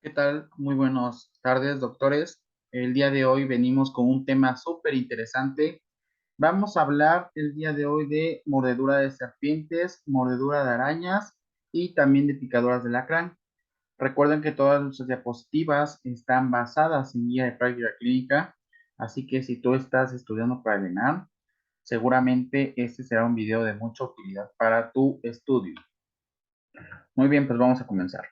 ¿Qué tal? Muy buenas tardes, doctores. El día de hoy venimos con un tema súper interesante. Vamos a hablar el día de hoy de mordedura de serpientes, mordedura de arañas y también de picaduras de alacrán. Recuerden que todas nuestras diapositivas están basadas en guía de práctica clínica, así que si tú estás estudiando para el ENAM, seguramente este será un video de mucha utilidad para tu estudio. Muy bien, pues vamos a comenzar.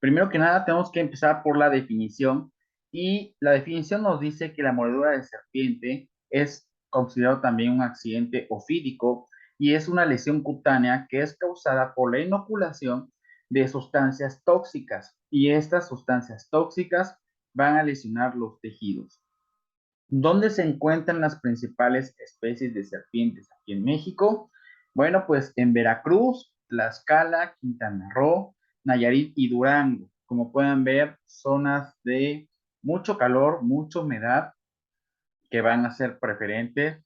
Primero que nada, tenemos que empezar por la definición y la definición nos dice que la mordedura de serpiente es considerado también un accidente ofídico y es una lesión cutánea que es causada por la inoculación de sustancias tóxicas y estas sustancias tóxicas van a lesionar los tejidos. ¿Dónde se encuentran las principales especies de serpientes aquí en México? Bueno, pues en Veracruz, Tlaxcala, Quintana Roo, Nayarit y Durango. Como pueden ver, zonas de mucho calor, mucha humedad que van a ser preferentes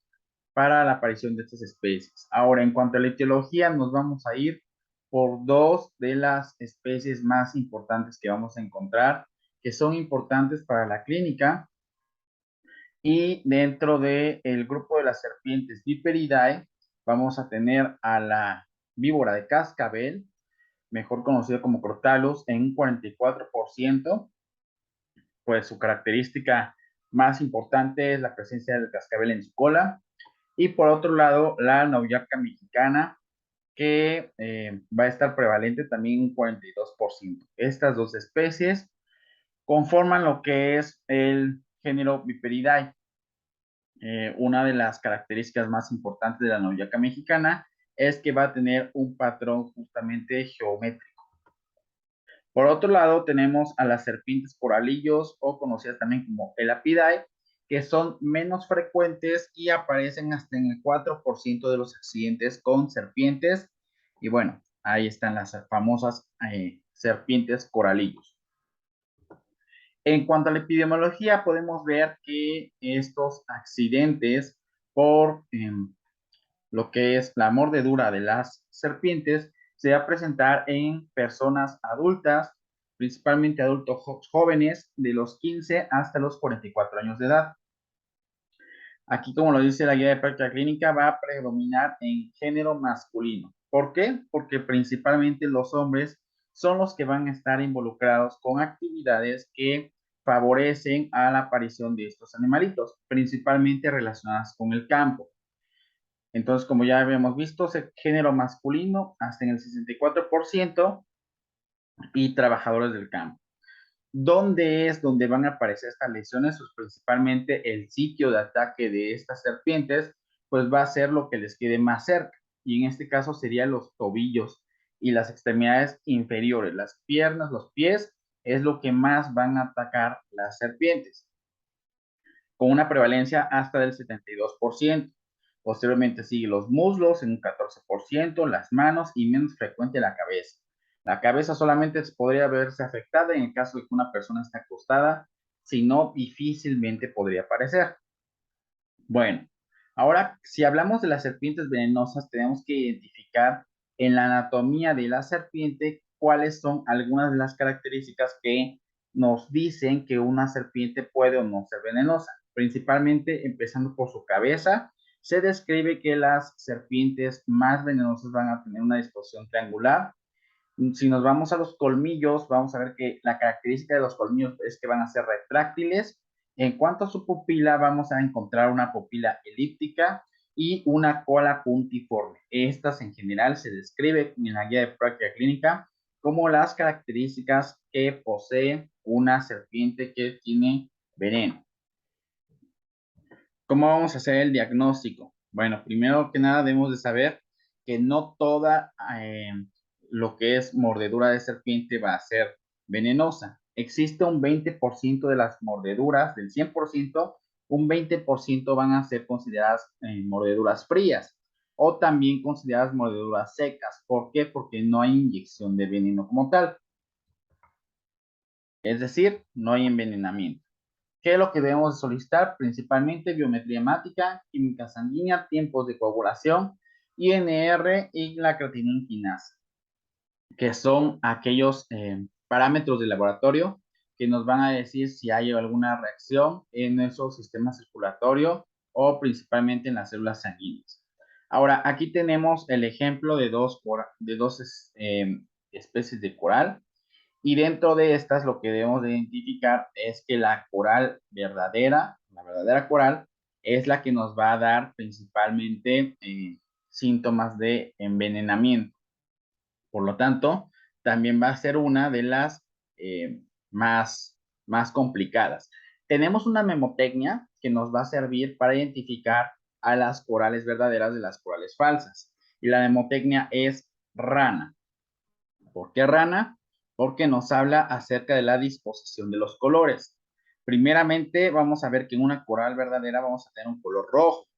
para la aparición de estas especies. Ahora, en cuanto a la etiología, nos vamos a ir por dos de las especies más importantes que vamos a encontrar, que son importantes para la clínica y dentro del grupo de las serpientes Viperidae, vamos a tener a la víbora de cascabel, mejor conocida como Crotalus, en un 44%. Pues su característica más importante es la presencia del cascabel en su cola. Y por otro lado, la nauyaca mexicana, que va a estar prevalente también un 42%. Estas dos especies conforman lo que es el género Viperidae. Una de las características más importantes de la nauyaca mexicana es que va a tener un patrón justamente geométrico. Por otro lado, tenemos a las serpientes coralillos o conocidas también como Elapidae, que son menos frecuentes y aparecen hasta en el 4% de los accidentes con serpientes. Y bueno, ahí están las famosas serpientes coralillos. En cuanto a la epidemiología, podemos ver que estos accidentes por lo que es la mordedura de las serpientes se va a presentar en personas adultas, principalmente adultos jóvenes de los 15 hasta los 44 años de edad. Aquí, como lo dice la guía de práctica clínica, va a predominar en género masculino. ¿Por qué? Porque principalmente los hombres son los que van a estar involucrados con actividades que favorecen a la aparición de estos animalitos, principalmente relacionadas con el campo. Entonces, como ya habíamos visto, género masculino hasta en el 64% y trabajadores del campo. ¿Dónde es donde van a aparecer estas lesiones? Pues principalmente el sitio de ataque de estas serpientes, pues va a ser lo que les quede más cerca. Y en este caso serían los tobillos y las extremidades inferiores, las piernas, los pies, es lo que más van a atacar las serpientes, con una prevalencia hasta del 72%. Posteriormente sigue los muslos en un 14%, las manos y menos frecuente la cabeza. La cabeza solamente podría verse afectada en el caso de que una persona esté acostada, si no, difícilmente podría aparecer. Bueno, ahora si hablamos de las serpientes venenosas, tenemos que identificar en la anatomía de la serpiente cuáles son algunas de las características que nos dicen que una serpiente puede o no ser venenosa. Principalmente empezando por su cabeza, se describe que las serpientes más venenosas van a tener una disposición triangular. Si nos vamos a los colmillos, vamos a ver que la característica de los colmillos es que van a ser retráctiles. En cuanto a su pupila, vamos a encontrar una pupila elíptica y una cola puntiforme. Estas en general se describen en la guía de práctica clínica como las características que posee una serpiente que tiene veneno. ¿Cómo vamos a hacer el diagnóstico? Bueno, primero que nada debemos de saber que no toda lo que es mordedura de serpiente va a ser venenosa. Existe un 20% de las mordeduras, del 100%, un 20% van a ser consideradas mordeduras frías o también consideradas mordeduras secas. ¿Por qué? Porque no hay inyección de veneno como tal. Es decir, no hay envenenamiento. ¿Qué es lo que debemos solicitar? Principalmente biometría hemática, química sanguínea, tiempos de coagulación, INR y la creatinina quinasa. que son aquellos parámetros de laboratorio que nos van a decir si hay alguna reacción en nuestro sistema circulatorio o principalmente en las células sanguíneas. Ahora, aquí tenemos el ejemplo de dos especies de coral y dentro de estas lo que debemos de identificar es que la coral verdadera, la verdadera coral, es la que nos va a dar principalmente síntomas de envenenamiento. Por lo tanto, también va a ser una de las eh, más, más complicadas. Tenemos una memotecnia que nos va a servir para identificar a las corales verdaderas de las corales falsas. Y la memotecnia es rana. ¿Por qué rana? Porque nos habla acerca de la disposición de los colores. Primeramente, vamos a ver que en una coral verdadera vamos a tener un color rojo,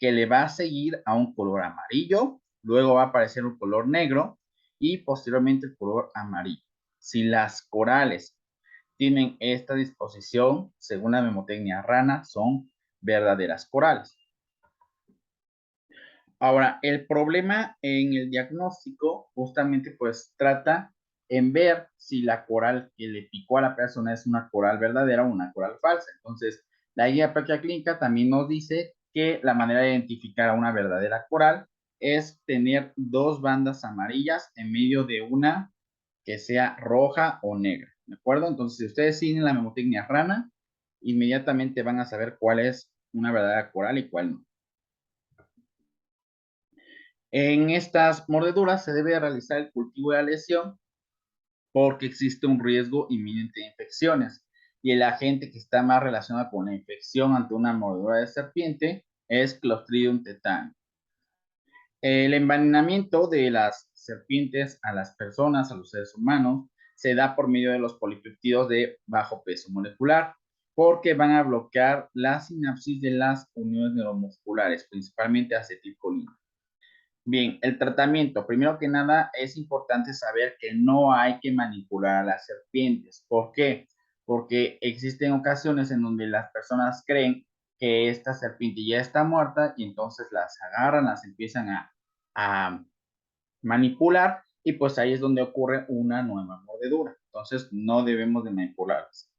que le va a seguir a un color amarillo, luego va a aparecer un color negro y posteriormente el color amarillo. Si las corales tienen esta disposición, según la memotecnia rana, son verdaderas corales. Ahora, el problema en el diagnóstico justamente pues trata en ver si la coral que le picó a la persona es una coral verdadera o una coral falsa. Entonces, la guía práctica clínica también nos dice que la manera de identificar a una verdadera coral es tener dos bandas amarillas en medio de una que sea roja o negra, ¿de acuerdo? Entonces, si ustedes siguen la memotecnia rana, inmediatamente van a saber cuál es una verdadera coral y cuál no. En estas mordeduras se debe realizar el cultivo de la lesión porque existe un riesgo inminente de infecciones y el agente que está más relacionado con la infección ante una mordedura de serpiente es Clostridium tetani. El envenenamiento de las serpientes a las personas, a los seres humanos, se da por medio de los polipeptidos de bajo peso molecular, porque van a bloquear la sinapsis de las uniones neuromusculares, principalmente acetilcolina. Bien, el tratamiento. Primero que nada, es importante saber que no hay que manipular a las serpientes. ¿Por qué? Porque existen ocasiones en donde las personas creen que esta serpiente ya está muerta y entonces las agarran, las empiezan a manipular y pues ahí es donde ocurre una nueva mordedura. Entonces no debemos de manipularlas.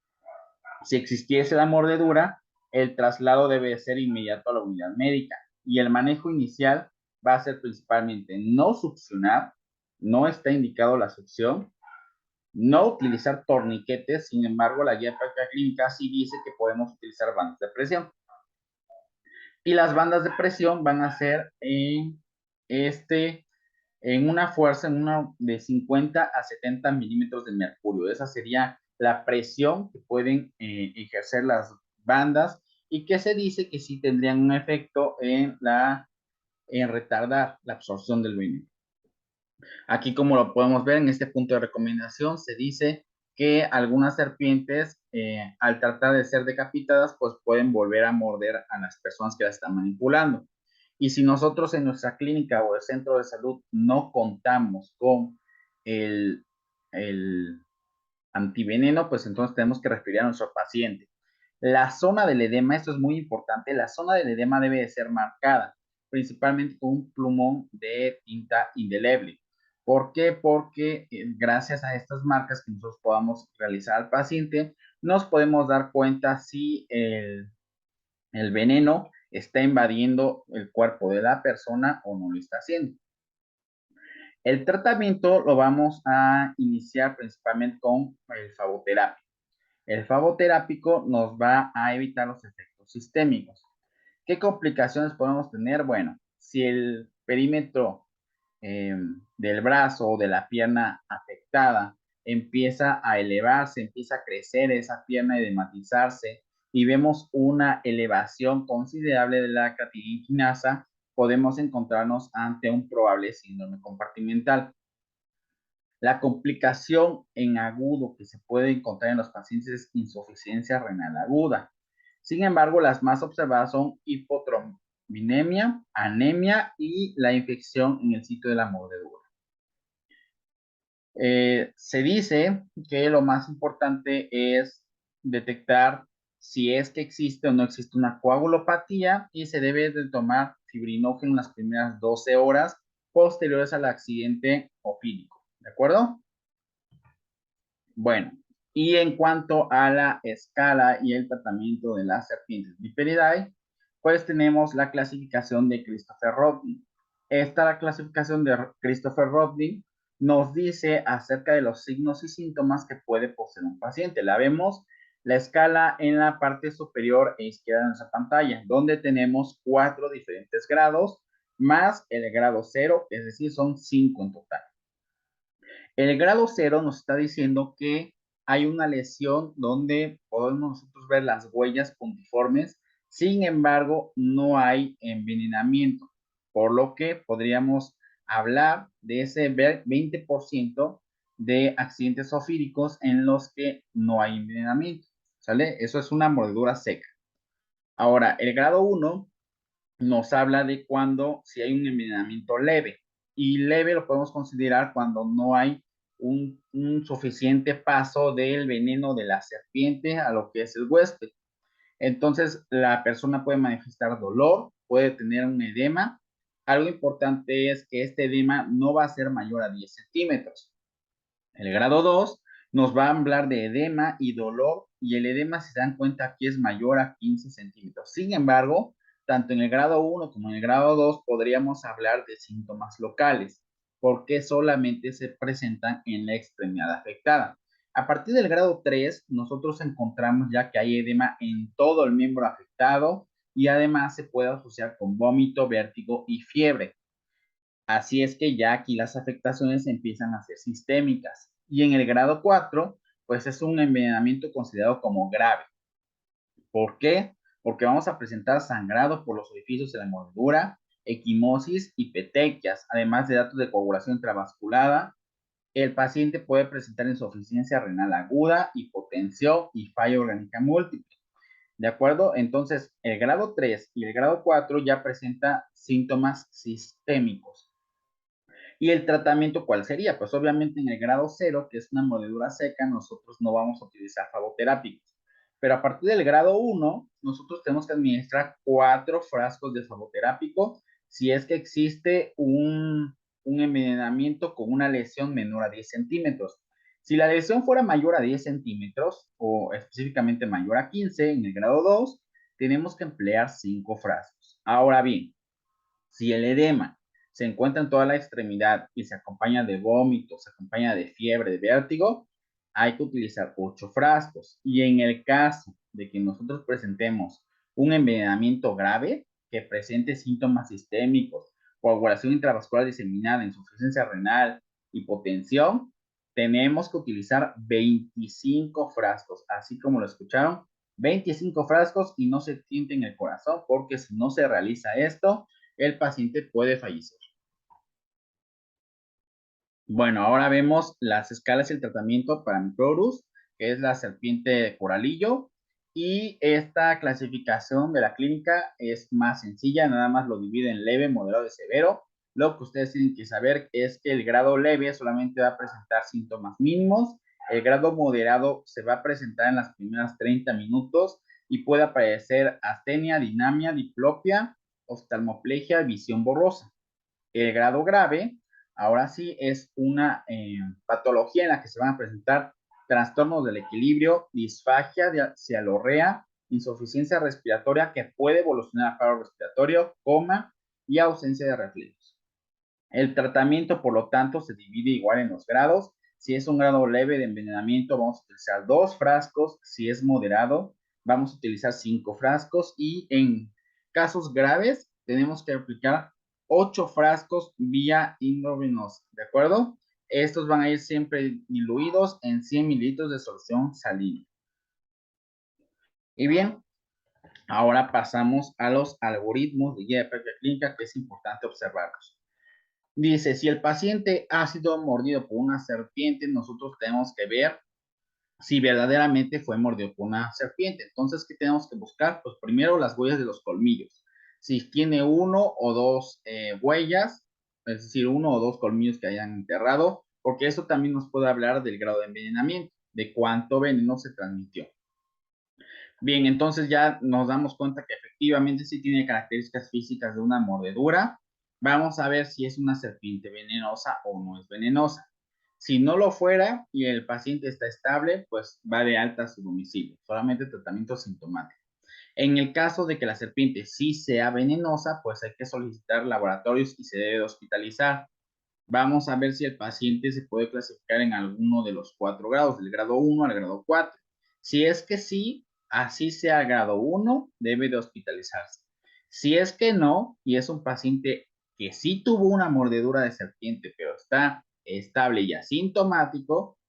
Si existiese la mordedura, el traslado debe ser inmediato a la unidad médica y el manejo inicial va a ser principalmente no succionar, no está indicado la succión, no utilizar torniquetes, sin embargo la guía práctica clínica sí dice que podemos utilizar bandas de presión. Y las bandas de presión van a ser en una fuerza de 50 a 70 milímetros de mercurio. Esa sería la presión que pueden ejercer las bandas y que se dice que sí tendrían un efecto en retardar la absorción del veneno. Aquí, como lo podemos ver en este punto de recomendación, se dice que algunas serpientes, al tratar de ser decapitadas, pues pueden volver a morder a las personas que las están manipulando. Y si nosotros en nuestra clínica o el centro de salud no contamos con el, el antiveneno, pues entonces tenemos que referir a nuestro paciente. La zona del edema, esto es muy importante, la zona del edema debe de ser marcada, principalmente con un plumón de tinta indeleble. ¿Por qué? Porque gracias a estas marcas que nosotros podamos realizar al paciente, nos podemos dar cuenta si el veneno está invadiendo el cuerpo de la persona o no lo está haciendo. El tratamiento lo vamos a iniciar principalmente con el fagoterapia. El fagoterápico nos va a evitar los efectos sistémicos. ¿Qué complicaciones podemos tener? Bueno, si el perímetro del brazo o de la pierna afectada empieza a elevarse, empieza a crecer esa pierna, edematizarse y vemos una elevación considerable de la creatinina, podemos encontrarnos ante un probable síndrome compartimental. La complicación en agudo que se puede encontrar en los pacientes es insuficiencia renal aguda. Sin embargo, las más observadas son hipotrombinemia, anemia y la infección en el sitio de la mordedura. Se dice que lo más importante es detectar si es que existe o no existe una coagulopatía y se debe de tomar fibrinógeno en las primeras 12 horas posteriores al accidente ofídico. ¿De ¿De acuerdo? Bueno, y en cuanto a la escala y el tratamiento de las serpientes Viperidae, pues tenemos la clasificación de Christopher Rodney. Esta clasificación de Christopher Rodney nos dice acerca de los signos y síntomas que puede poseer un paciente. La vemos la escala en la parte superior e izquierda de nuestra pantalla, donde tenemos 4 diferentes grados, más el grado 0, es decir, son 5 en total. El grado 0 nos está diciendo que hay una lesión donde podemos nosotros ver las huellas puntiformes, sin embargo, no hay envenenamiento, por lo que podríamos hablar de ese 20% de accidentes zoofídicos en los que no hay envenenamiento, ¿sale? Eso es una mordedura seca. Ahora, el grado 1 nos habla de cuando si hay un envenenamiento leve. Y leve lo podemos considerar cuando no hay un suficiente paso del veneno de la serpiente a lo que es el huésped. Entonces, la persona puede manifestar dolor, puede tener un edema. Algo importante es que este edema no va a ser mayor a 10 centímetros. El grado 2 nos va a hablar de edema y dolor, y el edema, si se dan cuenta, aquí es mayor a 15 centímetros. Sin embargo, tanto en el grado 1 como en el grado 2 podríamos hablar de síntomas locales, porque solamente se presentan en la extremidad afectada. A partir del grado 3, nosotros encontramos ya que hay edema en todo el miembro afectado y además se puede asociar con vómito, vértigo y fiebre. Así es que ya aquí las afectaciones empiezan a ser sistémicas. Y en el grado 4, pues es un envenenamiento considerado como grave. ¿Por qué? Porque vamos a presentar sangrado por los orificios de la mordedura, equimosis y petequias, además de datos de coagulación intravascular. El paciente puede presentar insuficiencia renal aguda, hipotensión y falla orgánica múltiple. ¿De acuerdo? Entonces, el grado 3 y el grado 4 ya presenta síntomas sistémicos. ¿Y el tratamiento cuál sería? Pues obviamente en el grado 0, que es una mordedura seca, nosotros no vamos a utilizar flavoterápicos. Pero a partir del grado 1, nosotros tenemos que administrar 4 frascos de flavoterápico si es que existe un envenenamiento con una lesión menor a 10 centímetros. Si la lesión fuera mayor a 10 centímetros o específicamente mayor a 15 en el grado 2, tenemos que emplear 5 frascos. Ahora bien, si el edema se encuentra en toda la extremidad y se acompaña de vómitos, se acompaña de fiebre, de vértigo, hay que utilizar 8 frascos. Y en el caso de que nosotros presentemos un envenenamiento grave, que presente síntomas sistémicos, coagulación intravascular diseminada, insuficiencia renal, hipotensión, tenemos que utilizar 25 frascos, así como lo escucharon, 25 frascos, y no se tienten el corazón, porque si no se realiza esto, el paciente puede fallecer. Bueno, ahora vemos las escalas y el tratamiento para Microrus, que es la serpiente de coralillo, y esta clasificación de la clínica es más sencilla, nada más lo divide en leve, moderado y severo. Lo que ustedes tienen que saber es que el grado leve solamente va a presentar síntomas mínimos, el grado moderado se va a presentar en las primeras 30 minutos y puede aparecer astenia, dinamia, diplopia, oftalmoplegia, visión borrosa. El grado grave, ahora sí, es una patología en la que se van a presentar trastornos del equilibrio, disfagia, cialorrea, insuficiencia respiratoria que puede evolucionar a paro respiratorio, coma y ausencia de reflejos. El tratamiento, por lo tanto, se divide igual en los grados. Si es un grado leve de envenenamiento, vamos a utilizar 2 frascos. Si es moderado, vamos a utilizar 5 frascos. Y en casos graves, tenemos que aplicar 8 frascos vía intravenosa, ¿de acuerdo? Estos van a ir siempre diluidos en 100 mililitros de solución salina. Y bien, ahora pasamos a los algoritmos de guía de práctica clínica que es importante observarlos. Dice, si el paciente ha sido mordido por una serpiente, nosotros tenemos que ver si verdaderamente fue mordido por una serpiente. Entonces, ¿qué tenemos que buscar? Pues primero las huellas de los colmillos. Si tiene 1 o 2 huellas, es decir, 1 o 2 colmillos que hayan enterrado, porque eso también nos puede hablar del grado de envenenamiento, de cuánto veneno se transmitió. Bien, entonces ya nos damos cuenta que efectivamente sí tiene características físicas de una mordedura. Vamos a ver si es una serpiente venenosa o no es venenosa. Si no lo fuera y el paciente está estable, pues va de alta a su domicilio, solamente tratamiento sintomático. En el caso de que la serpiente sí sea venenosa, pues hay que solicitar laboratorios y se debe hospitalizar. Vamos a ver si el paciente se puede clasificar en alguno de los 4 grados, del grado 1 al grado 4. Si es que sí, así sea grado 1, debe de hospitalizarse. Si es que no, y es un paciente que sí tuvo una mordedura de serpiente, pero está estable y asintomático,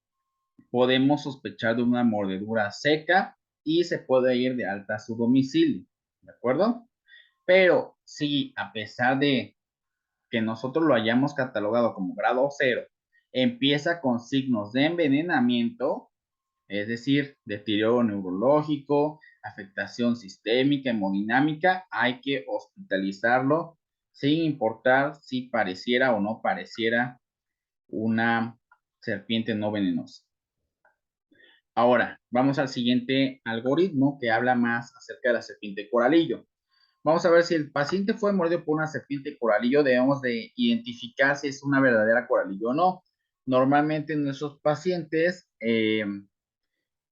podemos sospechar de una mordedura seca y se puede ir de alta a su domicilio, ¿de acuerdo? Pero si a pesar de que nosotros lo hayamos catalogado como grado 0, empieza con signos de envenenamiento, es decir, deterioro neurológico, afectación sistémica, hemodinámica, hay que hospitalizarlo sin importar si pareciera o no pareciera una serpiente no venenosa. Ahora, vamos al siguiente algoritmo que habla más acerca de la serpiente coralillo. Vamos a ver si el paciente fue mordido por una serpiente coralillo, debemos de identificar si es una verdadera coralillo o no. Normalmente nuestros pacientes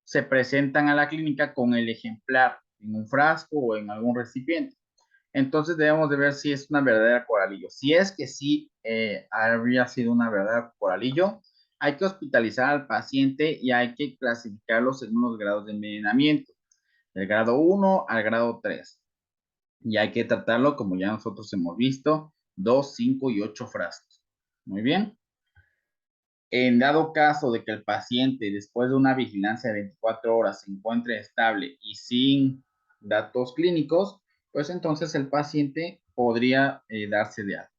se presentan a la clínica con el ejemplar en un frasco o en algún recipiente. Entonces debemos de ver si es una verdadera coralillo. Si es que sí habría sido una verdadera coralillo, hay que hospitalizar al paciente y hay que clasificarlo según los grados de envenenamiento, del grado 1 al grado 3. Y hay que tratarlo como ya nosotros hemos visto, 2, 5 y 8 frascos. Muy bien. En dado caso de que el paciente, después de una vigilancia de 24 horas, se encuentre estable y sin datos clínicos, pues entonces el paciente podría darse de alta.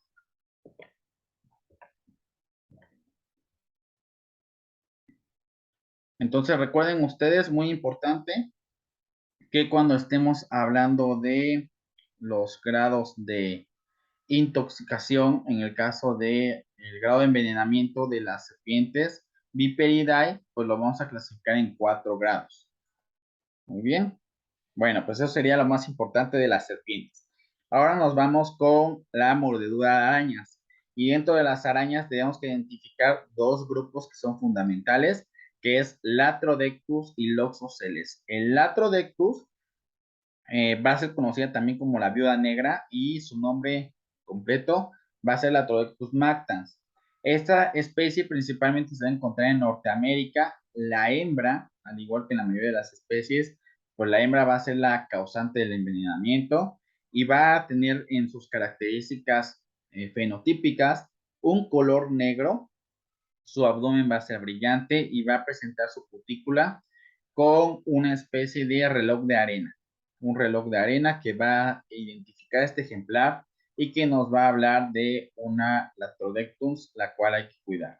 Entonces recuerden ustedes, muy importante, que cuando estemos hablando de los grados de intoxicación, en el caso de el grado de envenenamiento de las serpientes Viperidae, pues lo vamos a clasificar en 4 grados. Muy bien. Bueno, pues eso sería lo más importante de las serpientes. Ahora nos vamos con la mordedura de arañas. Y dentro de las arañas tenemos que identificar dos grupos que son fundamentales, que es Latrodectus y Loxoceles. El Latrodectus va a ser conocida también como la viuda negra y su nombre completo va a ser Latrodectus mactans. Esta especie principalmente se va a encontrar en Norteamérica. La hembra, al igual que en la mayoría de las especies, pues la hembra va a ser la causante del envenenamiento y va a tener en sus características fenotípicas un color negro, su abdomen va a ser brillante y va a presentar su cutícula con una especie de reloj de arena. Un reloj de arena que va a identificar este ejemplar y que nos va a hablar de una Latrodectus, la cual hay que cuidar.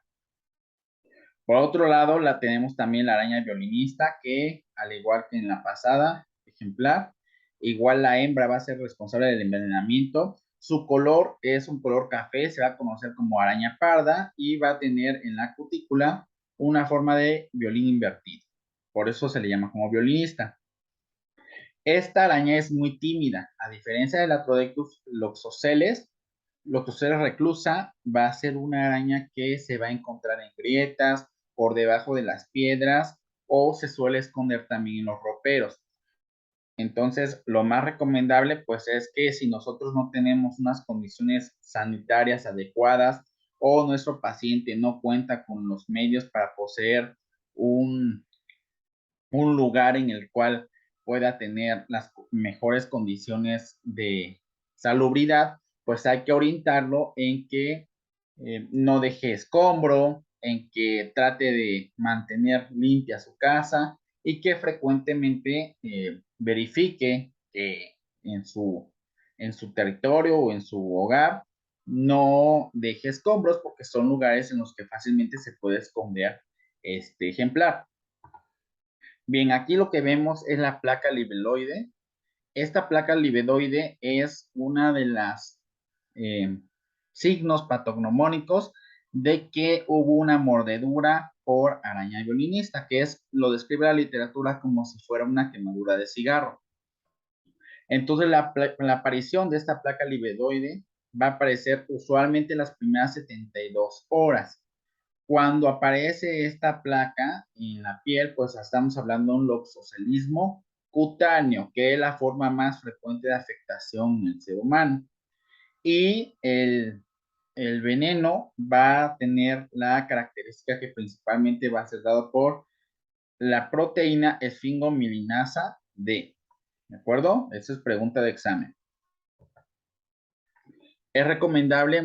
Por otro lado, la tenemos también la araña violinista, que al igual que en la pasada ejemplar, igual la hembra va a ser responsable del envenenamiento. Su color es un color café, se va a conocer como araña parda y va a tener en la cutícula una forma de violín invertido. Por eso se le llama como violinista. Esta araña es muy tímida, a diferencia de la Trodectus loxoceles. Loxoceles reclusa va a ser una araña que se va a encontrar en grietas, por debajo de las piedras o se suele esconder también en los roperos. Entonces, lo más recomendable pues es que si nosotros no tenemos unas condiciones sanitarias adecuadas o nuestro paciente no cuenta con los medios para poseer un lugar en el cual pueda tener las mejores condiciones de salubridad, pues hay que orientarlo en que no deje escombro, en que trate de mantener limpia su casa y que frecuentemente verifique que en su territorio o en su hogar no deje escombros porque son lugares en los que fácilmente se puede esconder este ejemplar. Bien, aquí lo que vemos es la placa libeloide. Esta placa libeloide es una de las signos patognomónicos de que hubo una mordedura por araña violinista, que es, lo describe la literatura como si fuera una quemadura de cigarro. Entonces, la aparición de esta placa libeloide va a aparecer usualmente las primeras 72 horas. Cuando aparece esta placa en la piel, pues estamos hablando de un loxocelismo cutáneo, que es la forma más frecuente de afectación en el ser humano. Y el veneno va a tener la característica que principalmente va a ser dado por la proteína esfingomilinasa D. ¿De acuerdo? Esa es pregunta de examen. Es recomendable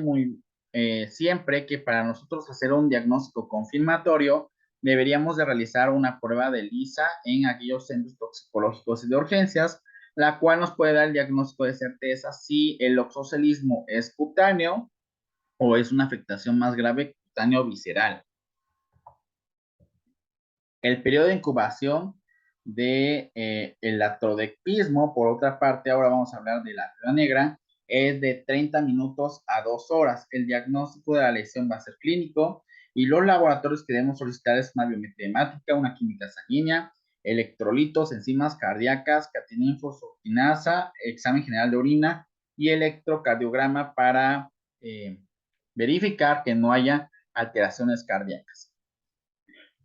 siempre que para nosotros hacer un diagnóstico confirmatorio deberíamos de realizar una prueba de ELISA en aquellos centros toxicológicos y de urgencias, la cual nos puede dar el diagnóstico de certeza si el oxocelismo es cutáneo o es una afectación más grave cutáneo visceral. El periodo de incubación de el latrodectismo, por otra parte, ahora vamos a hablar de la viuda negra, es de 30 minutos a 2 horas. El diagnóstico de la lesión va a ser clínico y los laboratorios que debemos solicitar es una biometría hemática, una química sanguínea, electrolitos, enzimas cardíacas, cateina fosfokinasa, examen general de orina y electrocardiograma para verificar que no haya alteraciones cardíacas.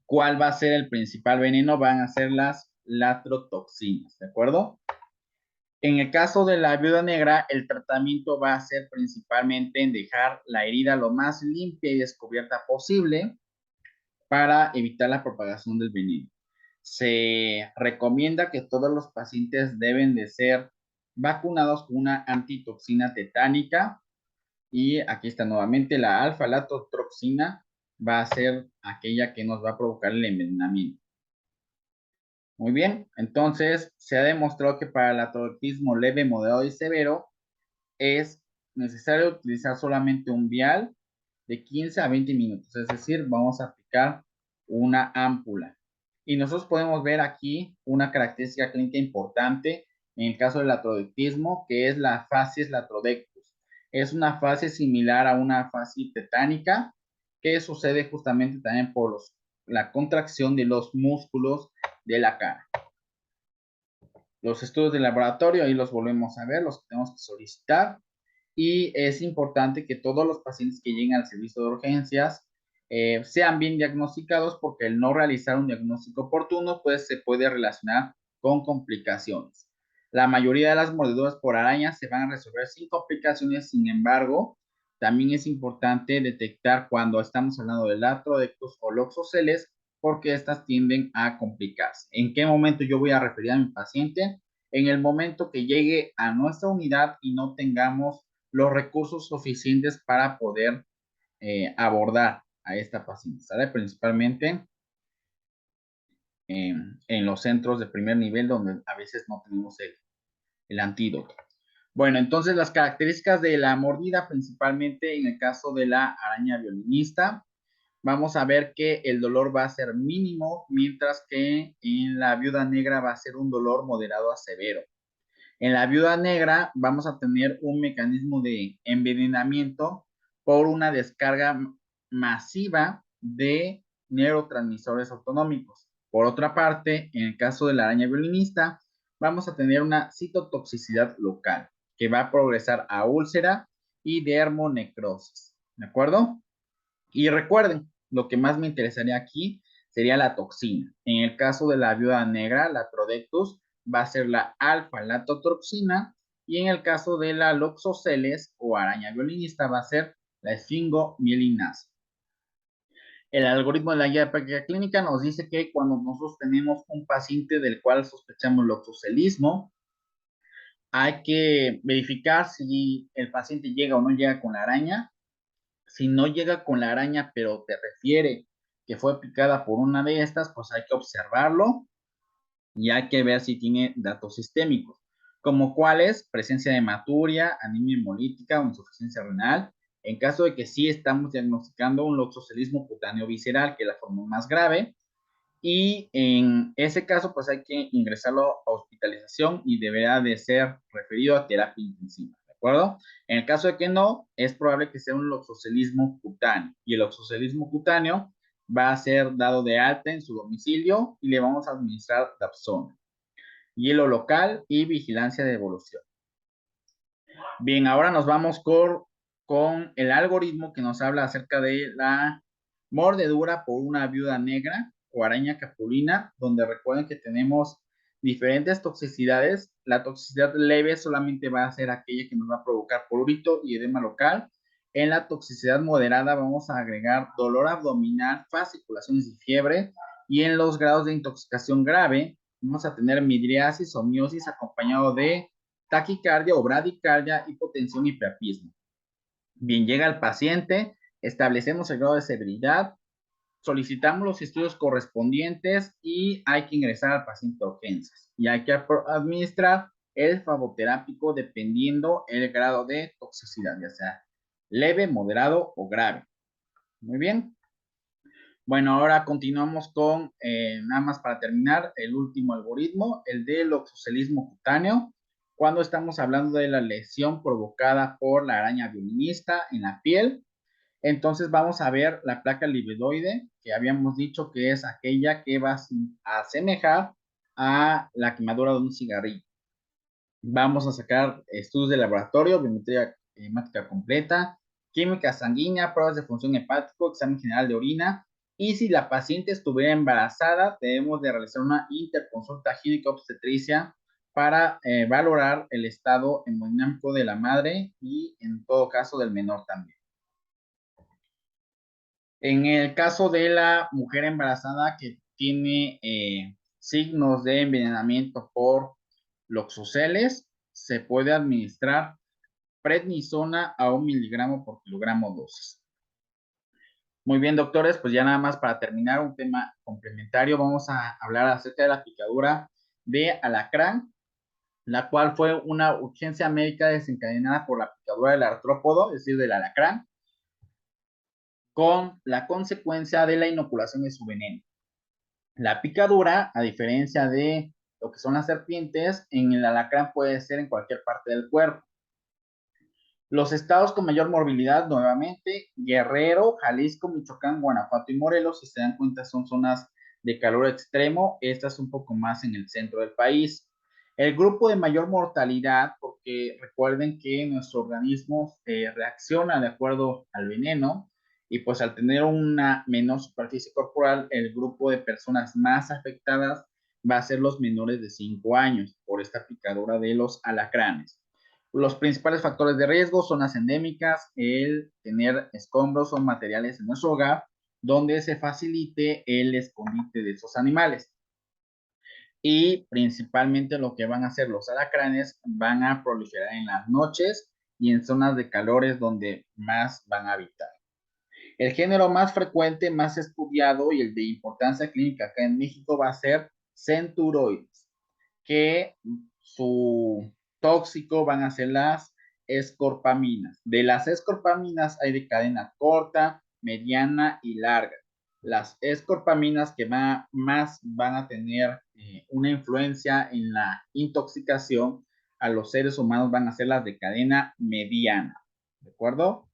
¿Cuál va a ser el principal veneno? Van a ser las latrotoxinas, ¿de acuerdo? En el caso de la viuda negra, el tratamiento va a ser principalmente en dejar la herida lo más limpia y descubierta posible para evitar la propagación del veneno. Se recomienda que todos los pacientes deben de ser vacunados con una antitoxina tetánica y aquí está nuevamente la alfa-latotroxina va a ser aquella que nos va a provocar el envenenamiento. Muy bien, entonces se ha demostrado que para el latrodectismo leve, moderado y severo es necesario utilizar solamente un vial de 15 a 20 minutos, es decir, vamos a aplicar una ámpula. Y nosotros podemos ver aquí una característica clínica importante en el caso del latrodectismo, que es la fascies latrodectus. Es una fase similar a una fascia tetánica que sucede justamente también por la contracción de los músculos de la cara. Los estudios de laboratorio, ahí los volvemos a ver, los que tenemos que solicitar. Y es importante que todos los pacientes que lleguen al servicio de urgencias sean bien diagnosticados porque el no realizar un diagnóstico oportuno pues se puede relacionar con complicaciones. La mayoría de las mordeduras por arañas se van a resolver sin complicaciones, sin embargo, también es importante detectar cuando estamos hablando de latrodectus o loxoceles porque estas tienden a complicarse. ¿En qué momento yo voy a referir a mi paciente? En el momento que llegue a nuestra unidad y no tengamos los recursos suficientes para poder abordar a esta paciente, ¿sale? Principalmente en los centros de primer nivel donde a veces no tenemos el antídoto. Bueno, entonces las características de la mordida, principalmente en el caso de la araña violinista, vamos a ver que el dolor va a ser mínimo, mientras que en la viuda negra va a ser un dolor moderado a severo. En la viuda negra vamos a tener un mecanismo de envenenamiento por una descarga masiva de neurotransmisores autonómicos. Por otra parte, en el caso de la araña violinista, vamos a tener una citotoxicidad local que va a progresar a úlcera y dermonecrosis. ¿De acuerdo? Y recuerden, lo que más me interesaría aquí sería la toxina. En el caso de la viuda negra, la Trodectus, va a ser la alfa-latotoxina y en el caso de la Loxoceles o araña violinista va a ser la esfingomielinasa. El algoritmo de la guía de práctica clínica nos dice que cuando nosotros tenemos un paciente del cual sospechamos loxocelismo, hay que verificar si el paciente llega o no llega con la araña. Si no llega con la araña, pero te refiere que fue picada por una de estas, pues hay que observarlo y hay que ver si tiene datos sistémicos, como cuáles, presencia de hematuria, anemia hemolítica o insuficiencia renal. En caso de que sí estamos diagnosticando un loxocelismo cutáneo visceral, que es la forma más grave, y en ese caso, pues hay que ingresarlo a hospitalización y deberá de ser referido a terapia intensiva, ¿de acuerdo? En el caso de que no, es probable que sea un loxocelismo cutáneo y el loxocelismo cutáneo va a ser dado de alta en su domicilio y le vamos a administrar Dapsona, hielo local y vigilancia de evolución. Bien, ahora nos vamos con el algoritmo que nos habla acerca de la mordedura por una viuda negra o araña capulina, donde recuerden que tenemos diferentes toxicidades. La toxicidad leve solamente va a ser aquella que nos va a provocar prurito y edema local. En la toxicidad moderada vamos a agregar dolor abdominal, fasciculaciones y fiebre. Y en los grados de intoxicación grave vamos a tener midriasis o miosis acompañado de taquicardia o bradicardia, hipotensión y priapismo. Bien, llega el paciente, establecemos el grado de severidad, solicitamos los estudios correspondientes y hay que ingresar al paciente a urgencias. Y hay que administrar el flavoterápico dependiendo el grado de toxicidad, ya sea leve, moderado o grave. Muy bien. Bueno, ahora continuamos con, nada más para terminar, el último algoritmo, el del oxocelismo cutáneo, cuando estamos hablando de la lesión provocada por la araña violinista en la piel. Entonces vamos a ver la placa libedoide, que habíamos dicho que es aquella que va a asemejar a la quemadura de un cigarrillo. Vamos a sacar estudios de laboratorio, biometría hemática completa, química sanguínea, pruebas de función hepático, examen general de orina. Y si la paciente estuviera embarazada, debemos de realizar una interconsulta gíneco-obstetricia para valorar el estado hemodinámico de la madre y en todo caso del menor también. En el caso de la mujer embarazada que tiene signos de envenenamiento por loxoceles, se puede administrar prednisona a 1 miligramo por kilogramo dosis. Muy bien, doctores, pues ya nada más para terminar un tema complementario, vamos a hablar acerca de la picadura de alacrán, la cual fue una urgencia médica desencadenada por la picadura del artrópodo, es decir, del alacrán, con la consecuencia de la inoculación de su veneno. La picadura, a diferencia de lo que son las serpientes, en el alacrán puede ser en cualquier parte del cuerpo. Los estados con mayor morbilidad, nuevamente, Guerrero, Jalisco, Michoacán, Guanajuato y Morelos, si se dan cuenta, son zonas de calor extremo. Esta es un poco más en el centro del país. El grupo de mayor mortalidad, porque recuerden que nuestro organismo reacciona de acuerdo al veneno, y pues al tener una menor superficie corporal, el grupo de personas más afectadas va a ser los menores de 5 años por esta picadura de los alacranes. Los principales factores de riesgo son las endémicas, el tener escombros o materiales en nuestro hogar donde se facilite el escondite de esos animales. Y principalmente lo que van a hacer los alacranes van a proliferar en las noches y en zonas de calores donde más van a habitar. El género más frecuente, más estudiado y el de importancia clínica acá en México va a ser Centuroides, que su tóxico van a ser las escorpaminas. De las escorpaminas hay de cadena corta, mediana y larga. Las escorpaminas que más van a tener una influencia en la intoxicación a los seres humanos van a ser las de cadena mediana. ¿De acuerdo?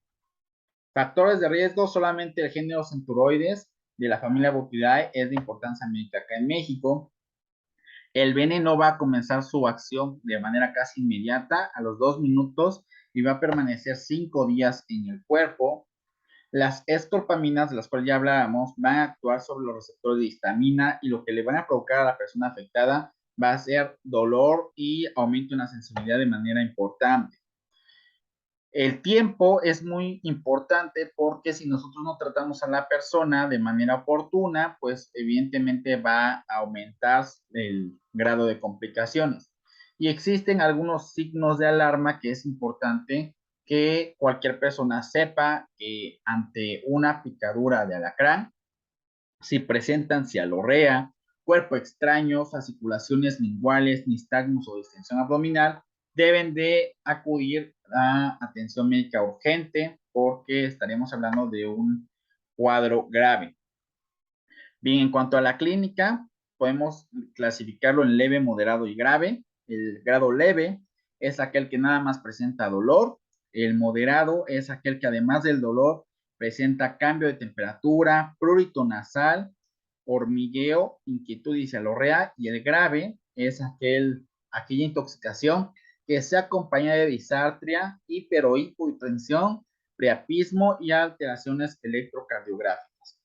Factores de riesgo, solamente el género Centuroides de la familia Botidae es de importancia médica acá en México. El veneno va a comenzar su acción de manera casi inmediata, a los 2 minutos, y va a permanecer 5 días en el cuerpo. Las escorpaminas, de las cuales ya hablábamos, van a actuar sobre los receptores de histamina y lo que le van a provocar a la persona afectada va a ser dolor y aumento en la sensibilidad de manera importante. El tiempo es muy importante porque si nosotros no tratamos a la persona de manera oportuna, pues evidentemente va a aumentar el grado de complicaciones. Y existen algunos signos de alarma que es importante que cualquier persona sepa que ante una picadura de alacrán, si presentan cialorrea, cuerpo extraño, fasciculaciones linguales, nistagmus o distensión abdominal, deben de acudir a atención médica urgente porque estaremos hablando de un cuadro grave. Bien, en cuanto a la clínica, podemos clasificarlo en leve, moderado y grave. El grado leve es aquel que nada más presenta dolor. El moderado es aquel que además del dolor presenta cambio de temperatura, prurito nasal, hormigueo, inquietud y cialorrea. Y el grave es aquella intoxicación que se acompaña de disartria, hiperohipotensión, priapismo y alteraciones electrocardiográficas.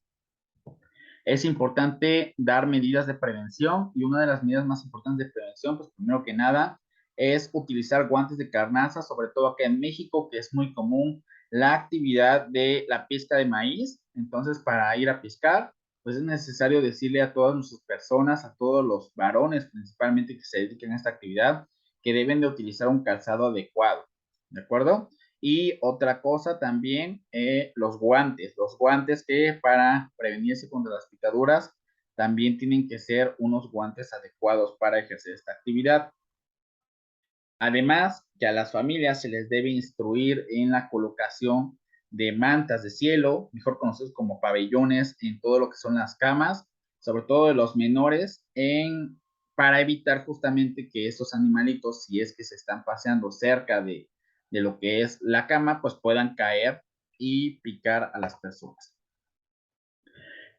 Es importante dar medidas de prevención y una de las medidas más importantes de prevención, pues primero que nada, es utilizar guantes de carnaza, sobre todo acá en México, que es muy común la actividad de la pesca de maíz. Entonces, para ir a pescar, pues es necesario decirle a todas nuestras personas, a todos los varones principalmente que se dediquen a esta actividad, que deben de utilizar un calzado adecuado, ¿de acuerdo? Y otra cosa también, los guantes que para prevenirse contra las picaduras también tienen que ser unos guantes adecuados para ejercer esta actividad. Además, que a las familias se les debe instruir en la colocación de mantas de cielo, mejor conocidos como pabellones, en todo lo que son las camas, sobre todo de los menores, para evitar justamente que estos animalitos, si es que se están paseando cerca de lo que es la cama, pues puedan caer y picar a las personas.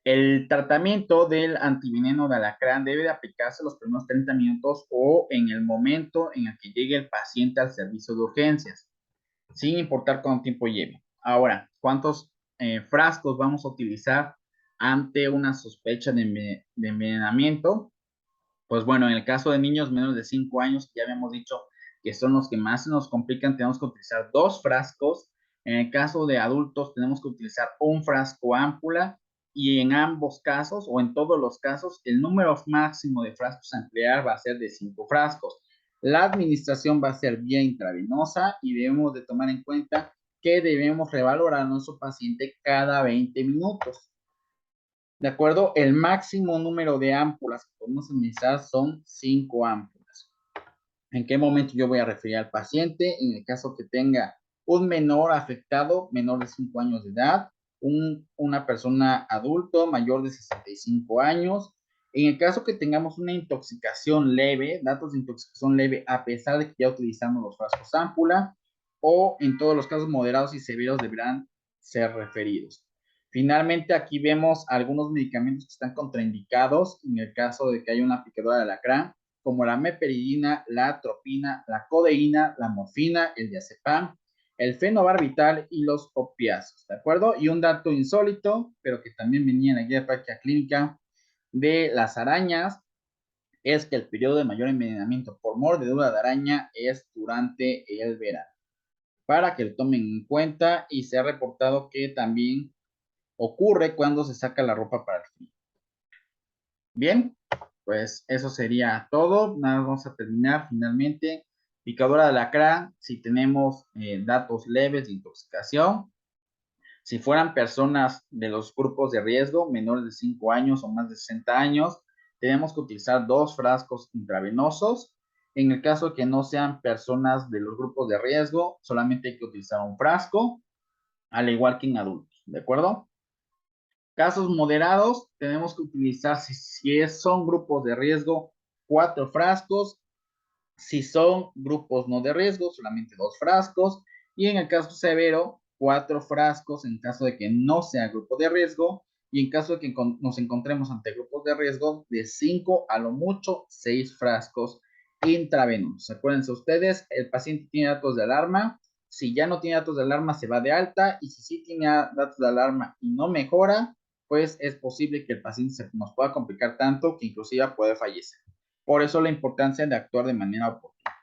El tratamiento del antiveneno de alacrán debe de aplicarse los primeros 30 minutos o en el momento en el que llegue el paciente al servicio de urgencias, sin importar cuánto tiempo lleve. Ahora, ¿cuántos frascos vamos a utilizar ante una sospecha de envenenamiento? Pues bueno, en el caso de niños menores de 5 años, ya habíamos dicho que son los que más se nos complican, tenemos que utilizar 2 frascos. En el caso de adultos, tenemos que utilizar un frasco ámpula y en ambos casos o en todos los casos, el número máximo de frascos a emplear va a ser de 5 frascos. La administración va a ser vía intravenosa y debemos de tomar en cuenta que debemos revalorar a nuestro paciente cada 20 minutos. ¿De acuerdo? El máximo número de ámpulas que podemos administrar son 5 ámpulas. ¿En qué momento yo voy a referir al paciente? En el caso que tenga un menor afectado, menor de 5 años de edad, una persona adulto mayor de 65 años. En el caso que tengamos una intoxicación leve, datos de intoxicación leve, a pesar de que ya utilizamos los frascos ámpula, o en todos los casos moderados y severos deberán ser referidos. Finalmente, aquí vemos algunos medicamentos que están contraindicados en el caso de que haya una picadura de alacrán, como la meperidina, la atropina, la codeína, la morfina, el diazepam, el fenobarbital y los opiáceos, ¿de acuerdo? Y un dato insólito, pero que también venía en la guía de práctica clínica de las arañas, es que el periodo de mayor envenenamiento por mordedura de araña es durante el verano. Para que lo tomen en cuenta y se ha reportado que también ocurre cuando se saca la ropa para el frío. Bien, pues eso sería todo. Nada, vamos a terminar finalmente. Picadura de alacrán, si tenemos datos leves de intoxicación. Si fueran personas de los grupos de riesgo, menores de 5 años o más de 60 años, tenemos que utilizar 2 frascos intravenosos. En el caso de que no sean personas de los grupos de riesgo, solamente hay que utilizar un frasco, al igual que en adultos, ¿de acuerdo? Casos moderados, tenemos que utilizar, si son grupos de riesgo, 4 frascos. Si son grupos no de riesgo, solamente 2 frascos. Y en el caso severo, 4 frascos en caso de que no sea grupo de riesgo. Y en caso de que nos encontremos ante grupos de riesgo, de 5 a lo mucho 6 frascos intravenosos. Acuérdense ustedes, el paciente tiene datos de alarma. Si ya no tiene datos de alarma, se va de alta. Y si sí tiene datos de alarma y no mejora, pues es posible que el paciente nos pueda complicar tanto que inclusive puede fallecer. Por eso la importancia de actuar de manera oportuna.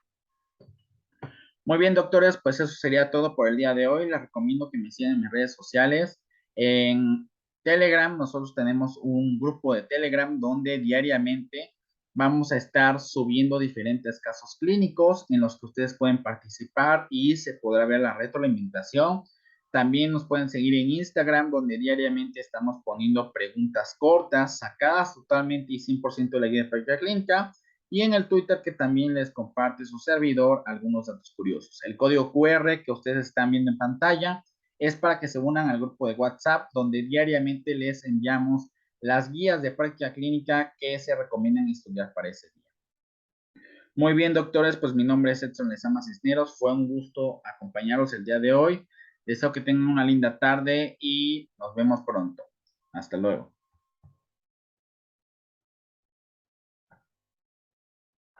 Muy bien, doctores, pues eso sería todo por el día de hoy. Les recomiendo que me sigan en mis redes sociales. En Telegram, nosotros tenemos un grupo de Telegram donde diariamente vamos a estar subiendo diferentes casos clínicos en los que ustedes pueden participar y se podrá ver la retroalimentación. También nos pueden seguir en Instagram, donde diariamente estamos poniendo preguntas cortas, sacadas totalmente y 100% de la guía de práctica clínica. Y en el Twitter, que también les comparte su servidor algunos datos curiosos. El código QR que ustedes están viendo en pantalla es para que se unan al grupo de WhatsApp, donde diariamente les enviamos las guías de práctica clínica que se recomiendan estudiar para ese día. Muy bien, doctores, pues mi nombre es Edson Lezama Cisneros. Fue un gusto acompañaros el día de hoy. Deseo que tengan una linda tarde y nos vemos pronto. Hasta luego.